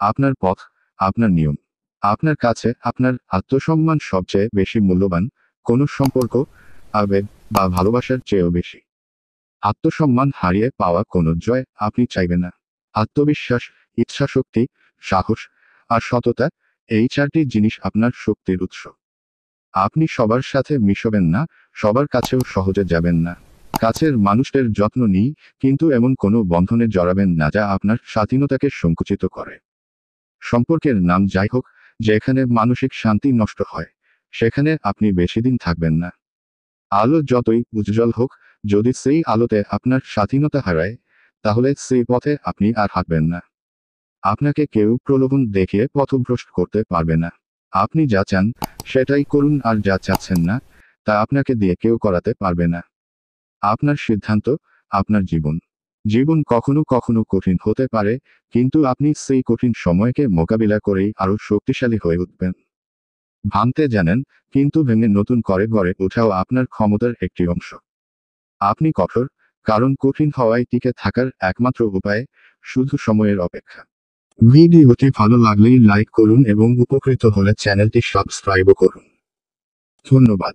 আপনার পথ, আপনার নিয়ম। আপনার কাছে আপনার আত্মসম্মান সবচেয়ে বেশি মূল্যবান, কোনো সম্পর্ক, আবেগ বা ভালোবাসার চেয়েও বেশি। আত্মসম্মান হারিয়ে পাওয়া কোনো জয় আপনি চাইবেন না। আত্মবিশ্বাস, ইচ্ছাশক্তি, সাহস আর সততা, এই চারটি জিনিস আপনার শক্তির উৎস। আপনি সবার সাথে মিশবেন না, সবার কাছেও সহজে যাবেন না। কাছের মানুষদের যত্ন নিই, কিন্তু এমন কোনো বন্ধনে জড়াবেন না যা আপনার স্বাধীনতাকে সংকুচিত করে। সম্পর্কের নাম যাই হোক, যেখানে মানসিক শান্তি নষ্ট হয়, সেখানে আপনি বেশি দিন থাকবেন না। আলো যতই উজ্জ্বল হোক, যদি সেই আলোতে আপনার স্বাধীনতা হারায়, তাহলে সেই পথে আপনি আর হাঁটবেন না। আপনাকে কেউ প্রলোভন দেখিয়ে পথভ্রষ্ট করতে পারবে না। আপনি যা চান সেটাই করুন, আর যা চাচ্ছেন না তা আপনাকে দিয়ে কেউ করাতে পারবে না। আপনার সিদ্ধান্ত, আপনার জীবন। জীবন কখনো কখনো কঠিন হতে পারে, কিন্তু আপনি সেই কঠিন সময়কে মোকাবিলা করেই আরও শক্তিশালী হয়ে উঠবেন। ভাঙতে জানেন, কিন্তু ভেঙে নতুন করে গড়ে ওঠাও আপনার ক্ষমতার একটি অংশ। আপনি কঠোর, কারণ কঠিন হওয়ায় টিকে থাকার একমাত্র উপায় শুধু সময়ের অপেক্ষা। ভিডিওটি ভালো লাগলেই লাইক করুন এবং উপকৃত হলে চ্যানেলটি সাবস্ক্রাইবও করুন। ধন্যবাদ।